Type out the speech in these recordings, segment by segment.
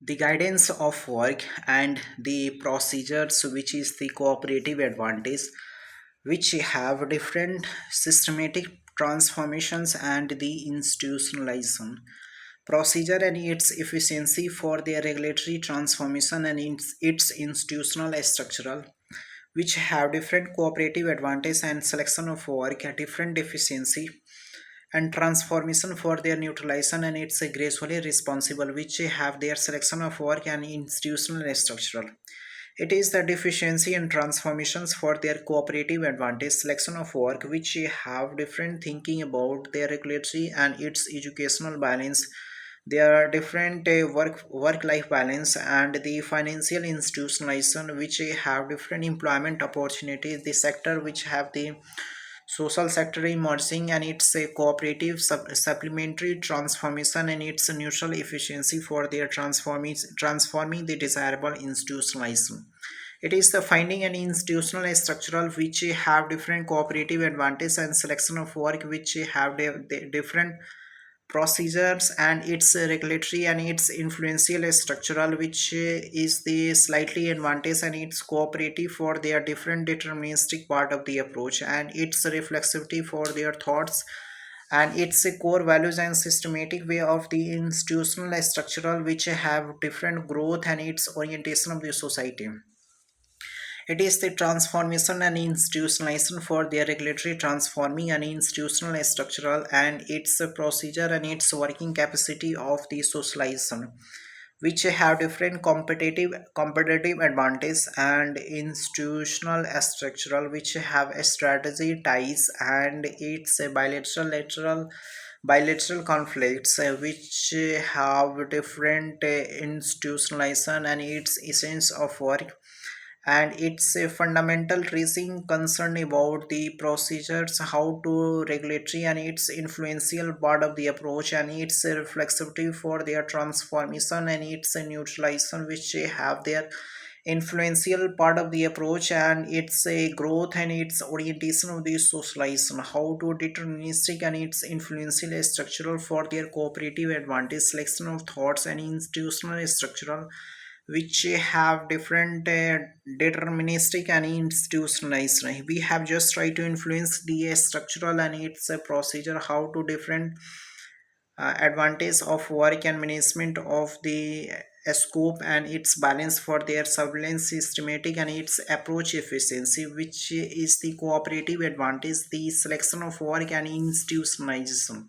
The guidance of work and the procedures, which is the cooperative advantage, which have different systematic transformations and the institutionalization procedure and its efficiency for their regulatory transformation and its institutional structural, which have different cooperative advantage and selection of work at different efficiency and transformation for their neutralization and it's gracefully responsible, which have their selection of work and institutional and structural. It is the deficiency and transformations for their cooperative advantage selection of work, which have different thinking about their regulatory and its educational balance. There are different work life balance and the financial institutionalization, which have different employment opportunities. The sector which have the social sector emerging and its a cooperative supplementary transformation and its neutral efficiency for their transforming the desirable institutionalism. It is the finding an institutional structural which have different cooperative advantage and selection of work which have different procedures and its regulatory and its influential structural, which is the slightly advantage and its cooperative for their different deterministic part of the approach and its reflexivity for their thoughts and its core values and systematic way of the institutional structural, which have different growth and its orientation of the society. It is the transformation and institutionalization for their regulatory transforming and institutional structural and its procedure and its working capacity of the socialization, which have different competitive advantage and institutional structural, which have a strategy ties and its a bilateral conflicts, which have different institutionalization and its essence of work and it's a fundamental raising concern about the procedures how to regulatory and its influential part of the approach and its reflexivity for their transformation and its neutralization, which have their influential part of the approach and its a growth and its orientation of the socialization how to deterministic and its influential structural for their cooperative advantage selection of thoughts and institutional structural, which have different deterministic and institutionalized. We have just tried to influence the structural and its procedure how to different advantage of work and management of the scope and its balance for their surveillance systematic and its approach efficiency, which is the cooperative advantage the selection of work and institutionalization.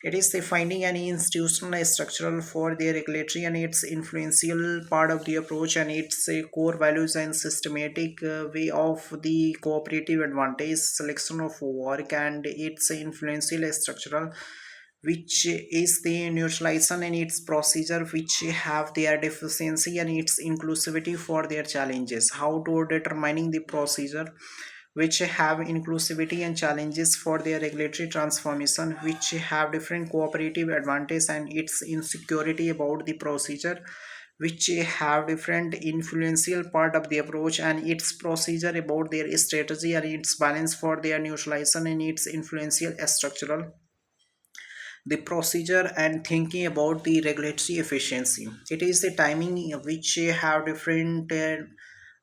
It is the finding an institutional structural for the regulatory and its influential part of the approach and its core values and systematic way of the cooperative advantage selection of work and its influential structural, which is the neutralization and its procedure, which have their deficiency and its inclusivity for their challenges how to determining the procedure, which have inclusivity and challenges for their regulatory transformation, which have different cooperative advantage and its insecurity about the procedure, which have different influential part of the approach and its procedure about their strategy and its balance for their neutralization and its influential structural, the procedure and thinking about the regulatory efficiency. It is the timing which have different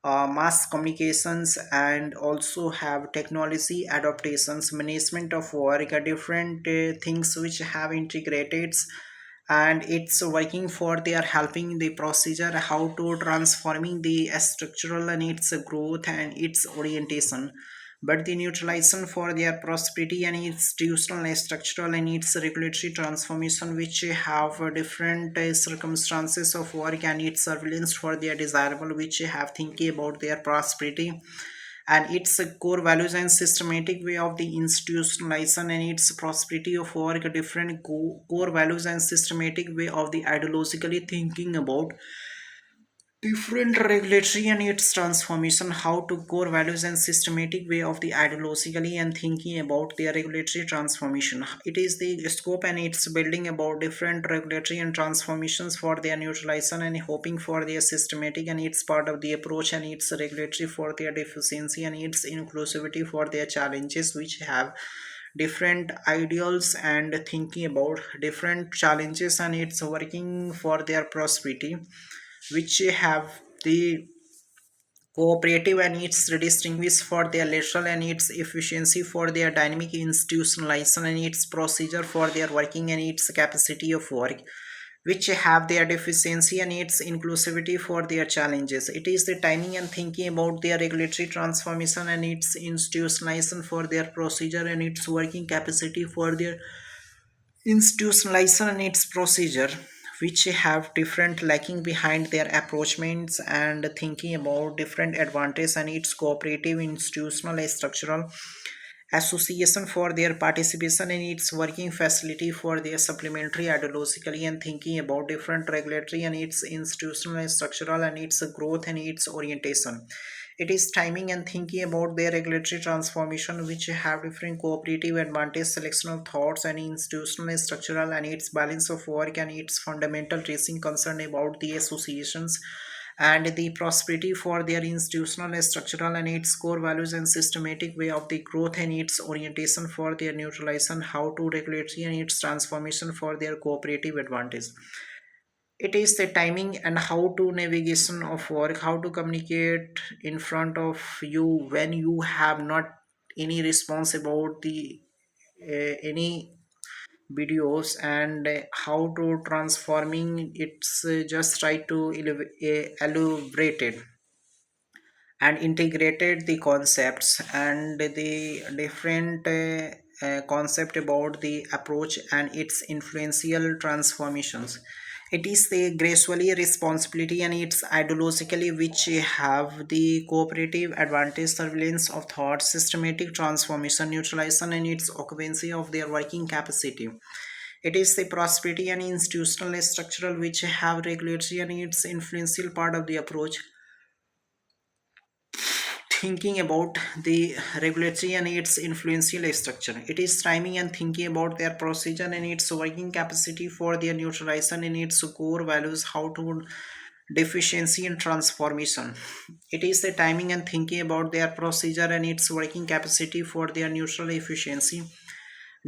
mass communications and also have technology adaptations management of work are different things which have integrated and it's working for they are helping the procedure how to transforming the structural and its growth and its orientation, but the neutralization for their prosperity and institutional structural and its regulatory transformation, which have different circumstances of work and its surveillance for their desirable, which have thinking about their prosperity and its core values and systematic way of the institutionalization and its prosperity of work different core values and systematic way of the ideologically thinking about different regulatory and its transformation how to core values and systematic way of the ideologically and thinking about their regulatory transformation. It is the scope and its building about different regulatory and transformations for their neutralization and hoping for their systematic and its part of the approach and its regulatory for their deficiency and its inclusivity for their challenges, which have different ideals and thinking about different challenges, and it's working for their prosperity, which have the cooperative and its distinguished for their lateral and its efficiency for their dynamic institutionalization and its procedure for their working and its capacity of work, which have their deficiency and its inclusivity for their challenges. It is the timing and thinking about their regulatory transformation and its institutionalization for their procedure and its working capacity for their institutionalization and its procedure, which have different lacking behind their approachments and thinking about different advantage and its cooperative institutional structural association for their participation in its working facility for their supplementary ideologically and thinking about different regulatory and its institutional structural and its growth and its orientation. It is timing and thinking about their regulatory transformation, which have different cooperative advantage, selection of thoughts and institutional structural and its balance of work and its fundamental tracing concern about the associations and the prosperity for their institutional structural and its core values and systematic way of the growth and its orientation for their neutralization, how to regulatory and its transformation for their cooperative advantage. It is the timing and how to navigation of work, how to communicate in front of you when you have not any response about the any videos, and how to transforming it's just try to elaborate it and integrated the concepts and the different concept about the approach and its influential transformations. It is the gracefully responsibility and its ideologically which have the cooperative advantage surveillance of thought systematic transformation neutralization and its occupancy of their working capacity. It is the prosperity and institutional structural which have regulatory and its influential part of the approach, thinking about the regulatory and its influential structure. It is timing and thinking about their procedure and its working capacity for their neutralization in its core values, how to deficiency and transformation. It is the timing and thinking about their procedure and its working capacity for their neutral efficiency,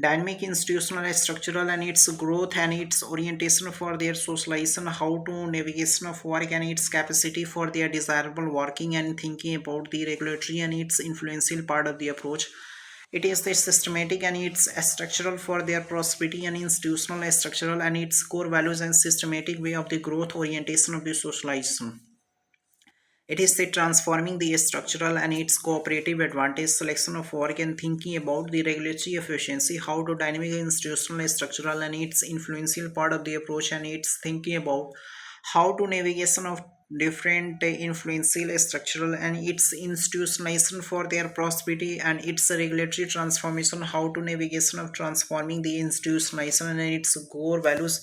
dynamic institutional structural and its growth and its orientation for their socialization, how to navigation of work and its capacity for their desirable working and thinking about the regulatory and its influential part of the approach. It is the systematic and its structural for their prosperity and institutional structural and its core values and systematic way of the growth orientation of the socialization. It is the transforming the structural and its cooperative advantage selection of work and thinking about the regulatory efficiency, how to dynamic institutional structural and its influential part of the approach and its thinking about how to navigation of different influential structural and its institutionalization for their prosperity and its regulatory transformation, how to navigation of transforming the institutionalization and its core values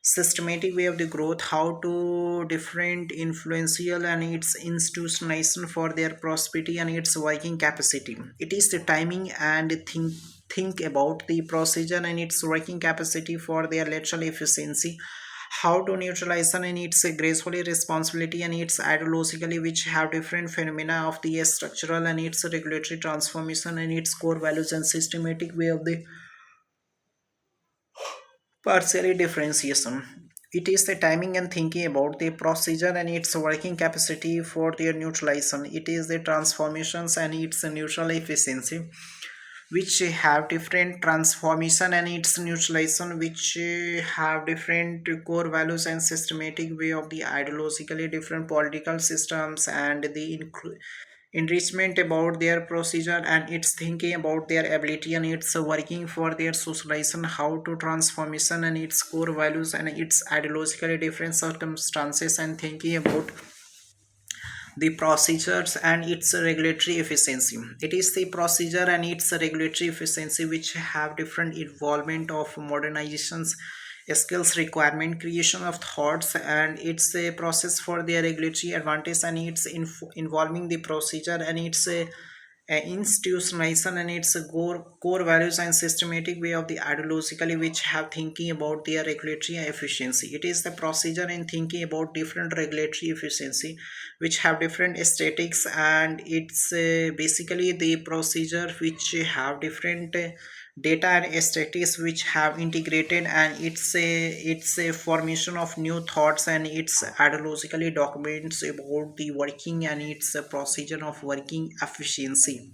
systematic way of the growth, how to different influential and its institutionalization for their prosperity and its working capacity. It is the timing and think about the procedure and its working capacity for their lateral efficiency, how to neutralize and its gracefully responsibility and its ideologically which have different phenomena of the structural and its regulatory transformation and its core values and systematic way of the partially differentiation. It is the timing and thinking about the procedure and its working capacity for their neutralization. It is the transformations and its neutral efficiency, which have different transformation and its neutralization, which have different core values and systematic way of the ideologically different political systems and the enrichment about their procedure and its thinking about their ability and its working for their socialization, how to transformation and its core values and its ideologically different circumstances and thinking about the procedures and its regulatory efficiency. It is the procedure and its regulatory efficiency which have different involvement of modernizations, skills requirement, creation of thoughts, and it's a process for their regulatory advantage and it's involving the procedure and its institutionalization and its core values and systematic way of the ideologically which have thinking about their regulatory efficiency. It is the procedure in thinking about different regulatory efficiency which have different aesthetics, and it's basically the procedure which have different data and statistics which have integrated, and it's a formation of new thoughts, and it's ideologically documents about the working, and it's a procedure of working efficiency.